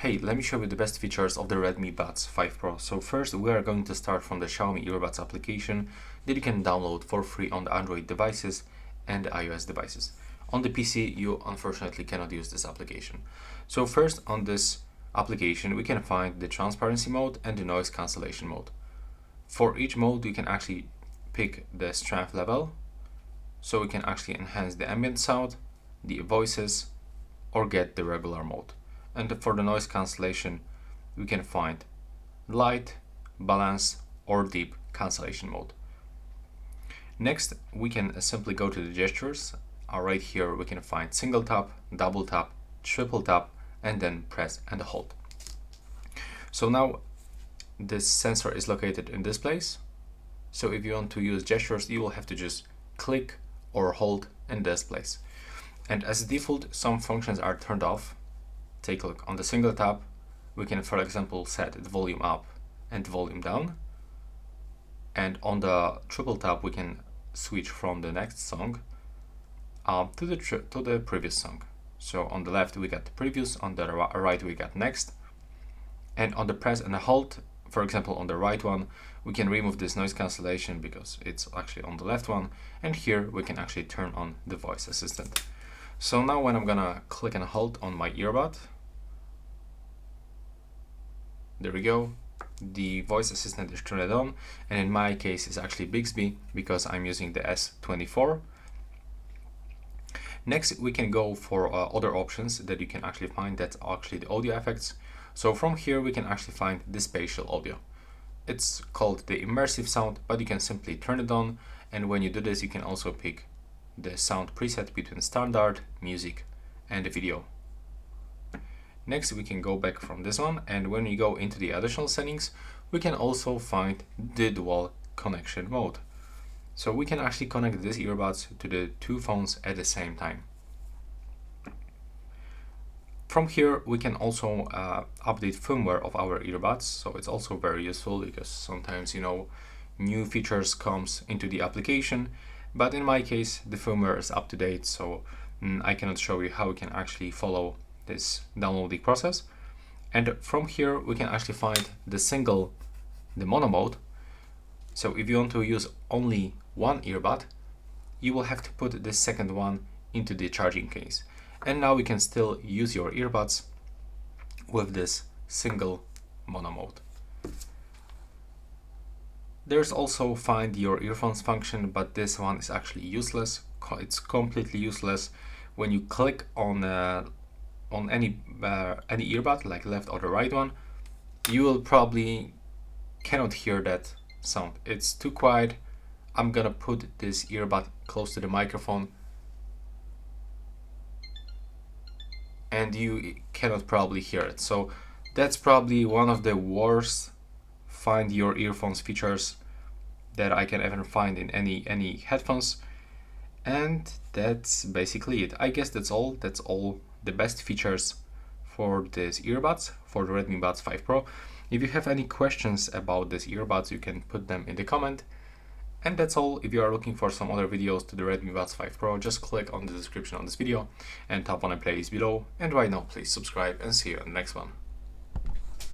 Hey, let me show you the best features of the Redmi Buds 5 Pro. So first we are going to start from the Xiaomi earbuds application that you can download for free on the Android devices and the iOS devices. On the PC you unfortunately cannot use this application. So first on this application we can find the transparency mode and the noise cancellation mode. For each mode you can actually pick the strength level, so we can actually enhance the ambient sound, the voices, or get the regular mode. And for the noise cancellation, we can find light, balance, or deep cancellation mode. Next, we can simply go to the gestures. Right here, we can find single tap, double tap, triple tap, and then press and hold. So now this sensor is located in this place. So if you want to use gestures, you will have to just click or hold in this place. And as default, some functions are turned off. Take a look. On the single tap, we can, for example, set the volume up and volume down. And on the triple tap, we can switch from the next song to the previous song. So on the left, we got the previous, on the right, we got next. And on the press and the hold, for example, on the right one, we can remove this noise cancellation because it's actually on the left one. And here we can actually turn on the voice assistant. So now when I'm gonna click and hold on my earbud, there we go, the voice assistant is turned on, and in my case it's actually Bixby because I'm using the S24. Next we can go for other options that you can actually find. That's actually the audio effects. So from here we can actually find the spatial audio. It's called the immersive sound, but you can simply turn it on, and when you do this you can also pick the sound preset between standard, music, and the video. Next we can go back from this one, and when we go into the additional settings we can also find the dual connection mode. So we can actually connect these earbuds to the two phones at the same time. From here we can also update firmware of our earbuds, so it's also very useful because sometimes new features comes into the application, but in my case the firmware is up to date, so I cannot show you how we can actually follow this downloading process. And from here we can actually find the mono mode. So if you want to use only one earbud, you will have to put the second one into the charging case, and now we can still use your earbuds with this single mono mode. There's also find your earphones function, but this one is actually useless. It's completely useless. When you click on any earbud, like left or the right one, you will probably cannot hear that sound. It's too quiet. I'm gonna put this earbud close to the microphone, and you cannot probably hear it. So that's probably one of the worst find your earphones features that I can ever find in any headphones. And that's basically it. I guess that's all the best features for these earbuds, for the Redmi Buds 5 Pro. If you have any questions about these earbuds, you can put them in the comment. And that's all. If you are looking for some other videos to the Redmi Buds 5 Pro, just click on the description on this video and tap on the playlist below. And right now, please subscribe, and see you in the next one.